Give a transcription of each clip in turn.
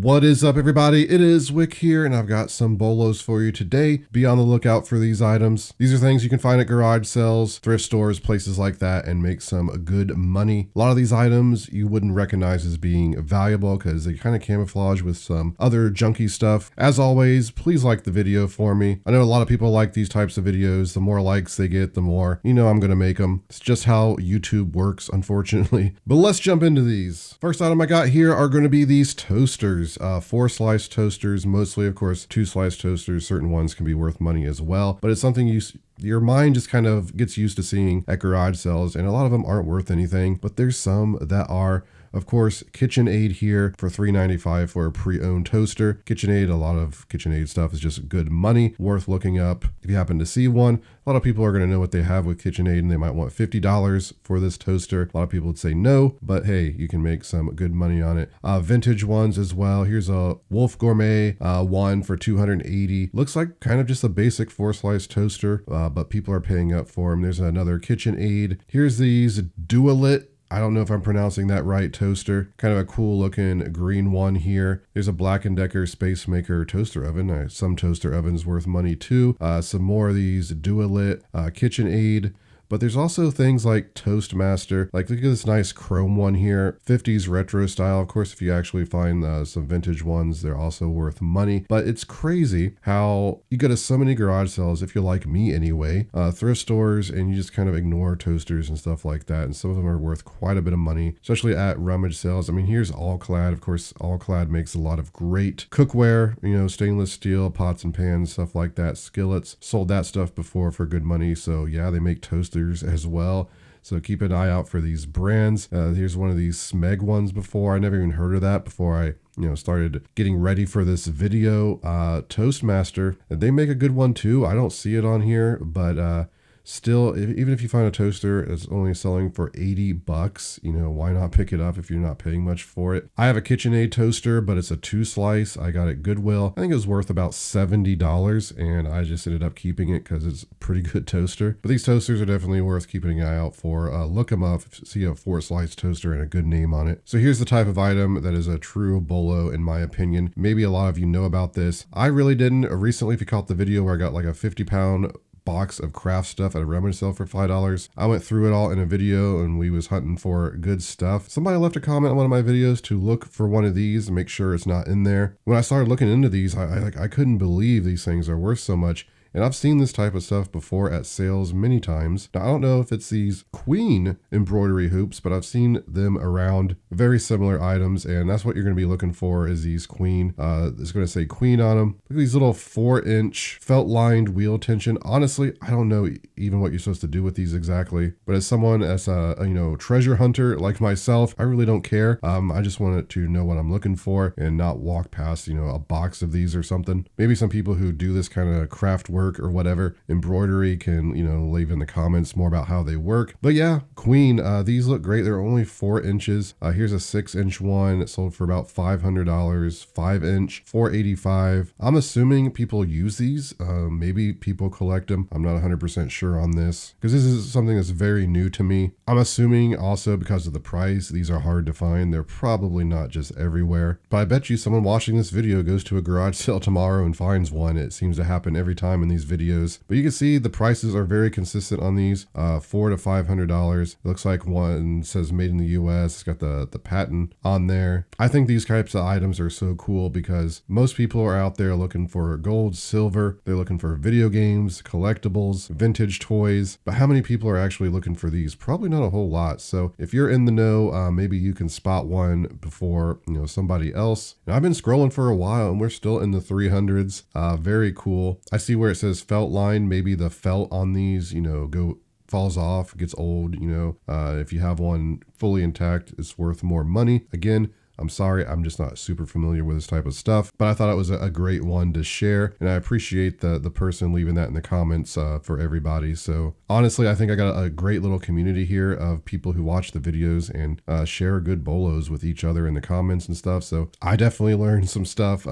What is up, everybody? It is Wick here, and I've got some bolos for you today. Be on the lookout for these items. These are things you can find at garage sales, thrift stores, places like that, and make some good money. A lot of these items you wouldn't recognize as being valuable because they kind of camouflage with some other junky stuff. As always, please like the video for me. I know a lot of people like these types of videos. The more likes they get, the more I'm going to make them. It's just how YouTube works, unfortunately. But let's jump into these. First item I got here are going to be these toasters. 4-slice toasters, mostly, of course, 2-slice toasters. Certain ones can be worth money as well, but it's something your mind just kind of gets used to seeing at garage sales, and a lot of them aren't worth anything, but there's some that are. Of course, KitchenAid here for $3.95 for a pre-owned toaster. KitchenAid, a lot of KitchenAid stuff is just good money, worth looking up. If you happen to see one, a lot of people are going to know what they have with KitchenAid, and they might want $50 for this toaster. A lot of people would say no, but hey, you can make some good money on it. Vintage ones as well. Here's a Wolf Gourmet one for $280. Looks like kind of just a basic 4-slice toaster, but people are paying up for them. There's another KitchenAid. Here's these Dualit. I don't know if I'm pronouncing that right, toaster. Kind of a cool looking green one here. There's a Black & Decker Space Maker toaster oven. Some toaster ovens worth money too. Some more of these Dualit KitchenAid. But there's also things like Toastmaster. Like, look at this nice chrome one here. 50s retro style. Of course, if you actually find some vintage ones, they're also worth money. But it's crazy how you go to so many garage sales, if you're like me anyway, thrift stores, and you just kind of ignore toasters and stuff like that. And some of them are worth quite a bit of money, especially at rummage sales. I mean, here's All-Clad. Of course, All-Clad makes a lot of great cookware, stainless steel, pots and pans, stuff like that. Skillets. Sold that stuff before for good money. So yeah, they make toasters as well, so keep an eye out for these brands. Here's one of these Smeg ones before. I never even heard of that before I started getting ready for this video. Toastmaster, they make a good one too. I don't see it on here, but still, even if you find a toaster that's only selling for $80, why not pick it up if you're not paying much for it? I have a KitchenAid toaster, but it's a 2-slice. I got it at Goodwill. I think it was worth about $70, and I just ended up keeping it because it's a pretty good toaster. But these toasters are definitely worth keeping an eye out for. Look them up, see a 4-slice toaster and a good name on it. So here's the type of item that is a true bolo, in my opinion. Maybe a lot of you know about this. I really didn't. Recently, if you caught the video where I got like a 50-pound box of craft stuff at a rummage sale for $5. I went through it all in a video, and we was hunting for good stuff. Somebody left a comment on one of my videos to look for one of these and make sure it's not in there. When I started looking into these, I couldn't believe these things are worth so much. And I've seen this type of stuff before at sales many times. Now, I don't know if it's these Queen embroidery hoops, but I've seen them around, very similar items, and that's what you're going to be looking for is these Queen. It's going to say Queen on them. Look at these little 4-inch felt-lined wheel tension. Honestly, I don't know even what you're supposed to do with these exactly, but as someone as a treasure hunter like myself, I really don't care. I just wanted to know what I'm looking for and not walk past, a box of these or something. Maybe some people who do this kind of craft work or whatever, embroidery, can leave in the comments more about how they work. But yeah, Queen, these look great. They're only 4 inches. Here's a 6-inch one. It sold for about $500. 5-inch, $485. I'm assuming people use these. Maybe people collect them. I'm not 100% sure on this because this is something that's very new to me. I'm assuming also because of the price, these are hard to find. They're probably not just everywhere, but I bet you someone watching this video goes to a garage sale tomorrow and finds one. It seems to happen every time in these videos, but you can see the prices are very consistent on these. $400 to $500. It looks like one says made in the US. It's got the patent on there. I think these types of items are so cool because most people are out there looking for gold, silver. They're looking for video games, collectibles, vintage toys, but how many people are actually looking for these? Probably not a whole lot. So if you're in the know, maybe you can spot one before somebody else. And I've been scrolling for a while and we're still in the 300s. Very cool. I see where it says felt line. Maybe the felt on these falls off, gets old. If you have one fully intact, it's worth more money. Again, I'm sorry, I'm just not super familiar with this type of stuff, but I thought it was a great one to share, and I appreciate the person leaving that in the comments for everybody. So honestly, I think I got a great little community here of people who watch the videos and share good bolos with each other in the comments and stuff. So I definitely learned some stuff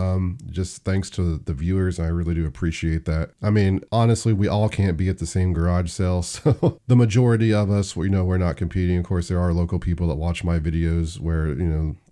just thanks to the viewers. I really do appreciate that. I mean, honestly, we all can't be at the same garage sale, so the majority of us, we're not competing. Of course, there are local people that watch my videos where,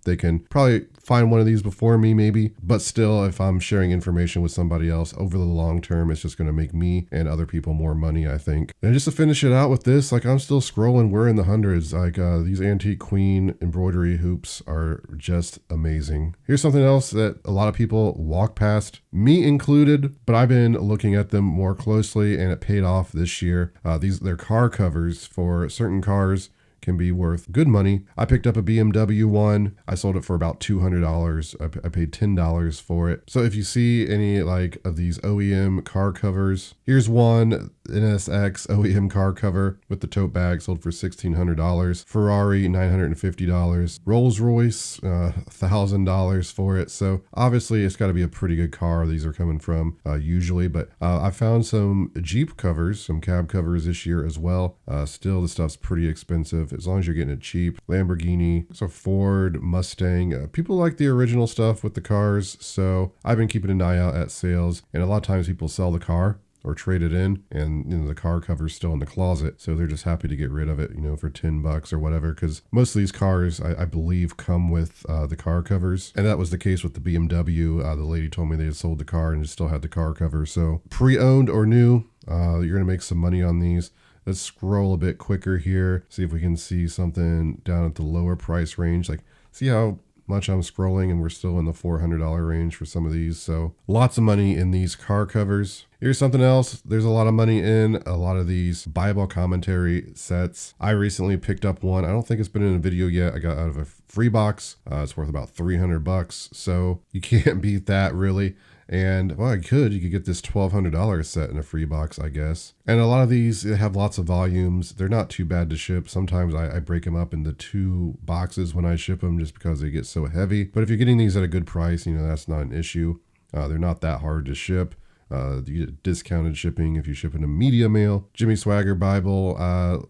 They can probably find one of these before me maybe, but still, if I'm sharing information with somebody else over the long term, it's just going to make me and other people more money, I think. And just to finish it out with this, like I'm still scrolling, we're in the hundreds. Like these antique queen embroidery hoops are just amazing. Here's something else that a lot of people walk past, me included, but I've been looking at them more closely and it paid off this year. They're car covers for certain cars. Can be worth good money. I picked up a BMW one. I sold it for about $200. I paid $10 for it. So if you see any like of these OEM car covers, here's one NSX OEM car cover with the tote bag, sold for $1,600. Ferrari, $950. Rolls-Royce, $1,000 for it. So obviously it's got to be a pretty good car these are coming from usually, but I found some Jeep covers, some cab covers this year as well. Still the stuff's pretty expensive as long as you're getting it cheap. Lamborghini, so Ford, Mustang. People like the original stuff with the cars, so I've been keeping an eye out at sales, and a lot of times people sell the car or trade it in, and the car cover's still in the closet, so they're just happy to get rid of it, for $10 or whatever, because most of these cars I believe come with the car covers, and that was the case with the BMW. The lady told me they had sold the car and it still had the car cover. So pre-owned or new, you're gonna make some money on these. Let's scroll a bit quicker here, see if we can see something down at the lower price range. Like, see how much I'm scrolling and we're still in the $400 range for some of these. So lots of money in these car covers. Here's something else. There's a lot of money in a lot of these Bible commentary sets. I recently picked up one. I don't think it's been in a video yet. I got out of a free box. It's worth about $300. So you can't beat that really. And well, you could get this $1,200 set in a free box, I guess. And a lot of these have lots of volumes. They're not too bad to ship. Sometimes I break them up into 2 boxes when I ship them just because they get so heavy. But if you're getting these at a good price, that's not an issue. They're not that hard to ship. You get discounted shipping if you ship in a media mail. Jimmy Swagger Bible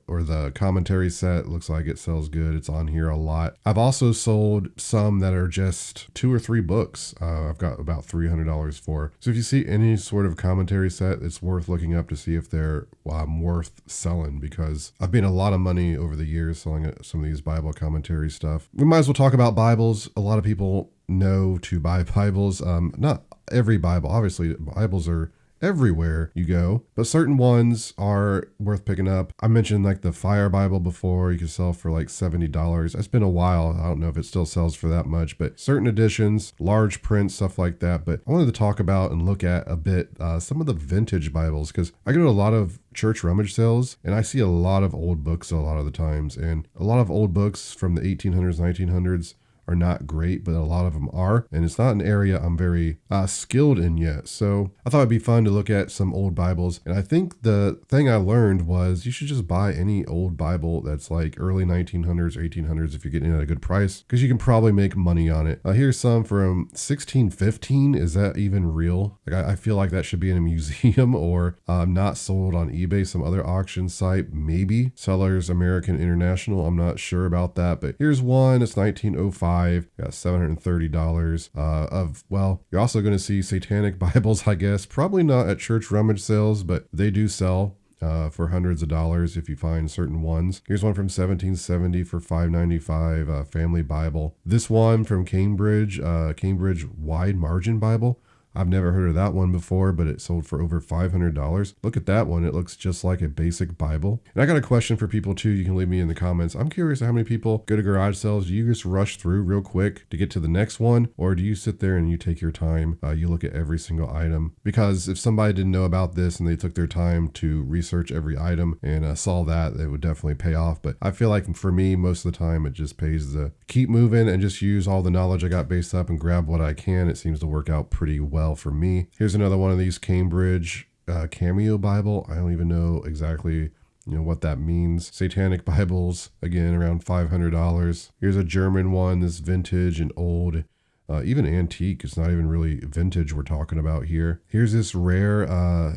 or the commentary set, looks like it sells good. It's on here a lot. I've also sold some that are just 2 or 3 books. I've got about $300 for. So if you see any sort of commentary set, it's worth looking up to see if they're worth selling, because I've made a lot of money over the years selling some of these Bible commentary stuff. We might as well talk about Bibles. A lot of people know to buy Bibles. Not every Bible. Obviously, Bibles are everywhere you go, but certain ones are worth picking up. I mentioned like the Fire Bible before. You can sell for like $70. It's been a while. I don't know if it still sells for that much, but certain editions, large print, stuff like that. But I wanted to talk about and look at a bit some of the vintage Bibles, because I go to a lot of church rummage sales and I see a lot of old books a lot of the times, and a lot of old books from the 1800s, 1900s are not great, but a lot of them are. And it's not an area I'm very skilled in yet. So I thought it'd be fun to look at some old Bibles. And I think the thing I learned was you should just buy any old Bible that's like early 1900s, 1800s if you're getting it at a good price, because you can probably make money on it. Here's some from 1615. Is that even real? Like I feel like that should be in a museum or not sold on eBay, some other auction site, maybe. Sellers American International. I'm not sure about that, but here's one. It's 1905. Got $730 you're also going to see satanic Bibles, I guess. Probably not at church rummage sales, but they do sell for hundreds of dollars if you find certain ones. Here's one from 1770 for $595, Family Bible. This one from Cambridge, Cambridge Wide Margin Bible. I've never heard of that one before, but it sold for over $500. Look at that one. It looks just like a basic Bible. And I got a question for people too. You can leave me in the comments. I'm curious how many people go to garage sales. Do you just rush through real quick to get to the next one? Or do you sit there and you take your time? You look at every single item? Because if somebody didn't know about this and they took their time to research every item and saw that, it would definitely pay off. But I feel like for me, most of the time, it just pays to keep moving and just use all the knowledge I got based up and grab what I can. It seems to work out pretty well for me. Here's another one of these Cambridge Cameo Bible. I don't even know exactly what that means. Satanic Bibles, again, around $500. Here's a German one, this vintage and old, even antique. It's not even really vintage we're talking about here. Here's this rare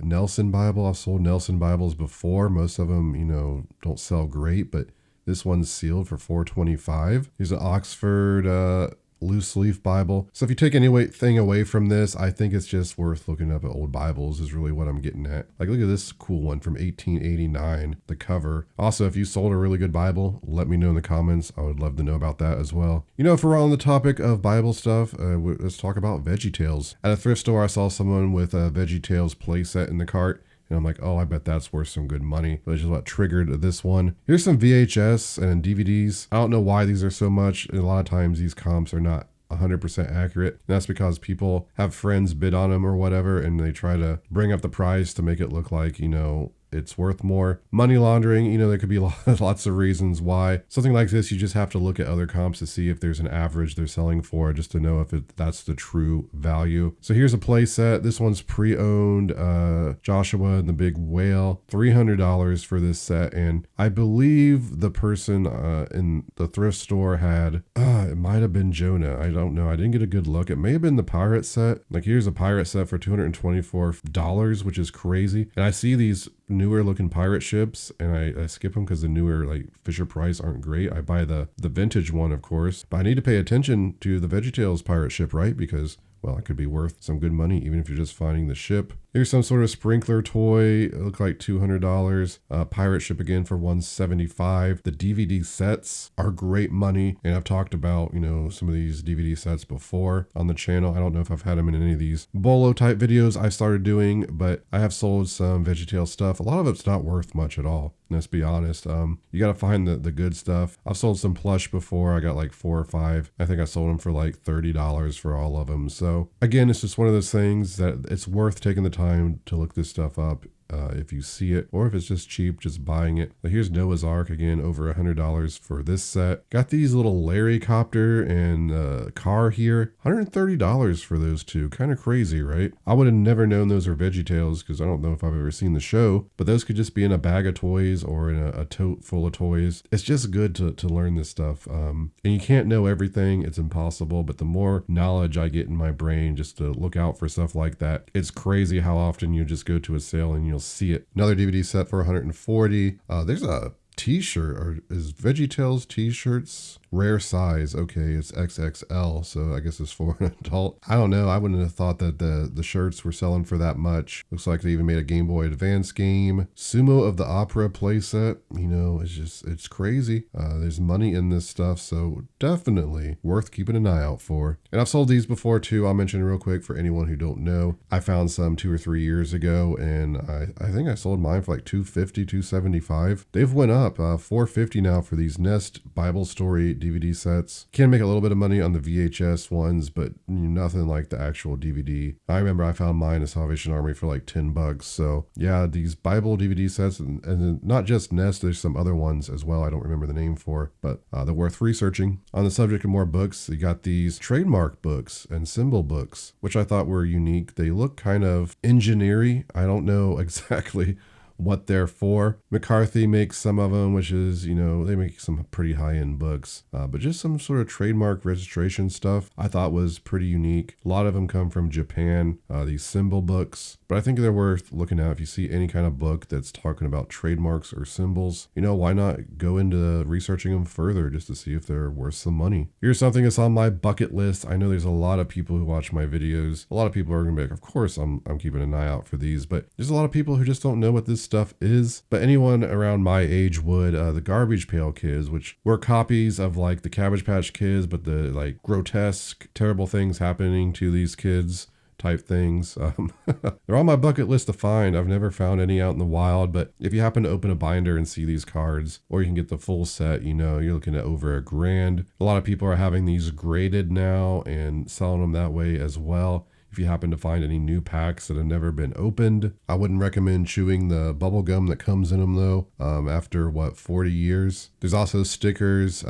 Nelson Bible. I've sold Nelson Bibles before. Most of them, don't sell great, but this one's sealed for $425. Here's an Oxford loose leaf Bible. So if you take anything away from this, I think it's just worth looking up at old Bibles is really what I'm getting at. Like, look at this cool one from 1889, the cover. Also, if you sold a really good Bible, let me know in the comments. I would love to know about that as well. You know, if we're on the topic of Bible stuff, let's talk about VeggieTales. At a thrift store, I saw someone with a VeggieTales playset in the cart. And I'm like, oh, I bet that's worth some good money. Which is what triggered this one. Here's some VHS and DVDs. I don't know why these are so much. And a lot of times these comps are not 100% accurate. And that's because people have friends bid on them or whatever, and they try to bring up the price to make it look like, you know, it's worth more. Money laundering, you know, there could be lots of reasons why. Something like this, you just have to look at other comps to see if there's an average they're selling for, just to know if that's the true value. So here's a play set. This one's pre-owned, Joshua and the Big Whale, $300 for this set. And I believe the person in the thrift store had, it might have been Jonah. I don't know. I didn't get a good look. It may have been the pirate set. Like, here's a pirate set for $224, which is crazy. And I see these newer looking pirate ships and I skip them because the newer like Fisher Price aren't great. I buy the vintage one, of course, but I need to pay attention to the VeggieTales pirate ship, right? Because, well, it could be worth some good money even if you're just finding the ship. Here's some sort of sprinkler toy. It looked like $200. Pirate ship again for $175. The DVD sets are great money. And I've talked about, you know, some of these DVD sets before on the channel. I don't know if I've had them in any of these BOLO type videos I started doing, but I have sold some VeggieTales stuff. A lot of it's not worth much at all. Let's be honest. You got to find the good stuff. I've sold some plush before. I got like 4 or 5. I think I sold them for like $30 for all of them. So again, it's just one of those things that it's worth taking the time to look this stuff up. If you see it, or if it's just cheap, just buying it. But here's Noah's Ark again, over $100 for this set. Got these little Larry copter and car here, $130 for those two. Kind of crazy, right? I would have never known those are VeggieTales because I don't know if I've ever seen the show, but those could just be in a bag of toys or in a tote full of toys. It's just good to learn this stuff. And you can't know everything, it's impossible, but the more knowledge I get in my brain just to look out for stuff like that, it's crazy how often you just go to a sale and you'll see it. Another DVD set for $140. There's a t-shirt, or is VeggieTales t-shirts rare size? Okay, it's XXL, so I guess it's for an adult. I don't know. I wouldn't have thought that the shirts were selling for that much. Looks like they even made a Game Boy Advance game. Sumo of the Opera playset. You know, it's crazy. There's money in this stuff, so definitely worth keeping an eye out for. And I've sold these before too. I'll mention real quick for anyone who don't know. I found some 2 or 3 years ago, and I think I sold mine for like $250, $275. They've went up $450 now for these Nest Bible Story DVD sets. Can make a little bit of money on the VHS ones, but nothing like the actual DVD. I remember I found mine at Salvation Army for like $10. So yeah, these Bible DVD sets, and not just Nest, there's some other ones as well I don't remember the name for, but they're worth researching. On the subject of more books, you got these trademark books and symbol books, which I thought were unique. They look kind of engineering. I don't know exactly what they're for. McCarthy makes some of them, which is, you know, they make some pretty high-end books, but just some sort of trademark registration stuff I thought was pretty unique. A lot of them come from Japan, these symbol books, but I think they're worth looking at. If you see any kind of book that's talking about trademarks or symbols, you know, why not go into researching them further just to see if they're worth some money. Here's something that's on my bucket list. I know there's a lot of people who watch my videos. A lot of people are gonna be like, of course I'm keeping an eye out for these, but there's a lot of people who just don't know what this stuff is. But anyone around my age would. The Garbage Pail Kids, which were copies of like the Cabbage Patch Kids, but the like grotesque, terrible things happening to these kids type things. They're on my bucket list to find. I've never found any out in the wild, but if you happen to open a binder and see these cards, or you can get the full set, you know, you're looking at over $1,000. A lot of people are having these graded now and selling them that way as well. If you happen to find any new packs that have never been opened, I wouldn't recommend chewing the bubble gum that comes in them though, after 40 years. There's also stickers.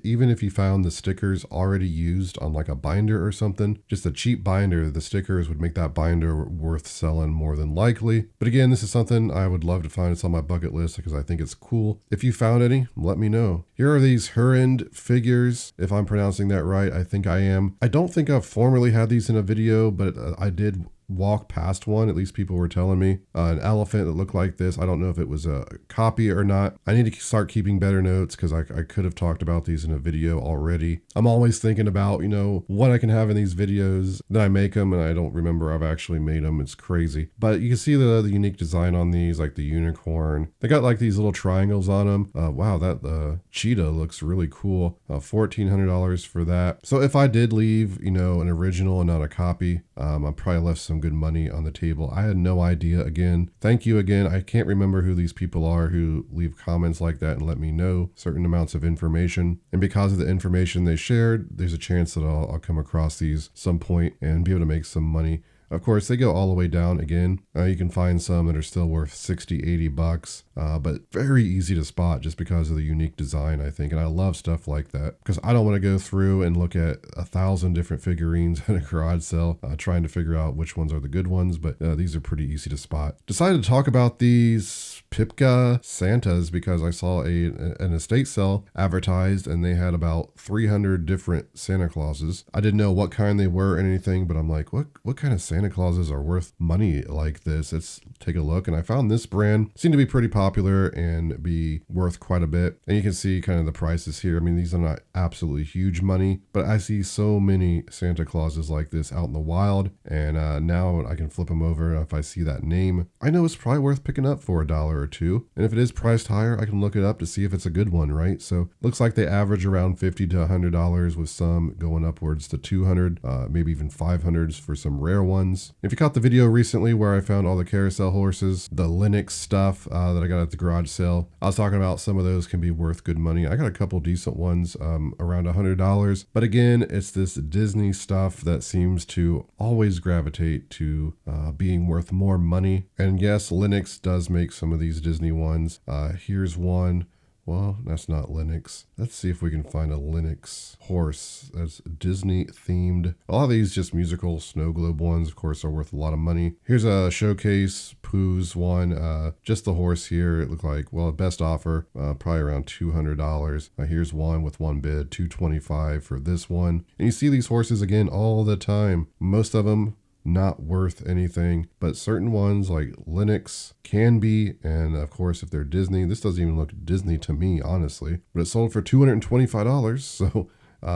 Even if you found the stickers already used on like a binder or something, just a cheap binder, the stickers would make that binder worth selling more than likely. But again, this is something I would love to find. It's on my bucket list because I think it's cool. If you found any, let me know. Here are these Hurend figures. If I'm pronouncing that right, I think I am. I don't think I've formerly had these in a video, but I did walk past one, at least people were telling me. An elephant that looked like this. I don't know if it was a copy or not. I need to start keeping better notes because I could have talked about these in a video already. I'm always thinking about, what I can have in these videos. Then I make them and I don't remember I've actually made them. It's crazy. But you can see the unique design on these, like the unicorn. They got like these little triangles on them. Wow, that cheetah looks really cool. $1,400 for that. So if I did leave, an original and not a copy, I probably left some good money on the table. I had no idea. Again, thank you again. I can't remember who these people are who leave comments like that and let me know certain amounts of information. And because of the information they shared, there's a chance that I'll come across these some point and be able to make some money. Of course, they go all the way down again. You can find some that are still worth 60, 80 bucks, but very easy to spot just because of the unique design, I think. And I love stuff like that because I don't want to go through and look at 1,000 different figurines in a garage sale, trying to figure out which ones are the good ones, but these are pretty easy to spot. Decided to talk about these Piqua Santas because I saw an estate sale advertised and they had about 300 different Santa Clauses. I didn't know what kind they were or anything, but I'm like, what kind of Santa Clauses are worth money like this? Let's take a look. And I found this brand seemed to be pretty popular and be worth quite a bit. And you can see kind of the prices here. I mean, these are not absolutely huge money, but I see so many Santa Clauses like this out in the wild. And now I can flip them over. If I see that name, I know it's probably worth picking up for $1 or $2. And if it is priced higher, I can look it up to see if it's a good one, right? So looks like they average around $50 to $100 with some going upwards to $200, maybe even $500s for some rare ones. If you caught the video recently where I found all the carousel horses, the Linux stuff that I got at the garage sale, I was talking about some of those can be worth good money. I got a couple decent ones around $100. But again, it's this Disney stuff that seems to always gravitate to being worth more money. And yes, Linux does make some of these Disney ones. Here's one. Well, that's not Linux. Let's see if we can find a Linux horse that's Disney themed. A lot of these just musical snow globe ones, of course, are worth a lot of money. Here's a showcase Pooh's one. Just the horse here. It looked like, well, best offer, probably around $200. Here's one with one bid, $225 for this one. And you see these horses again all the time. Most of them not worth anything, but certain ones like Linux can be. And of course, if they're Disney, this doesn't even look Disney to me, honestly, but it sold for $225. So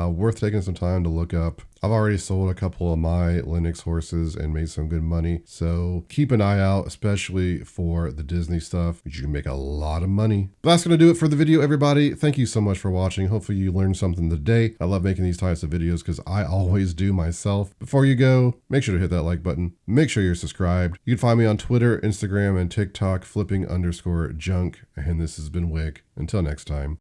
worth taking some time to look up. I've already sold a couple of my Linux horses and made some good money. So keep an eye out, especially for the Disney stuff, which you can make a lot of money. But that's going to do it for the video, everybody. Thank you so much for watching. Hopefully you learned something today. I love making these types of videos because I always do myself. Before you go, make sure to hit that like button. Make sure you're subscribed. You can find me on Twitter, Instagram, and TikTok, flipping_junk. And this has been Wick. Until next time.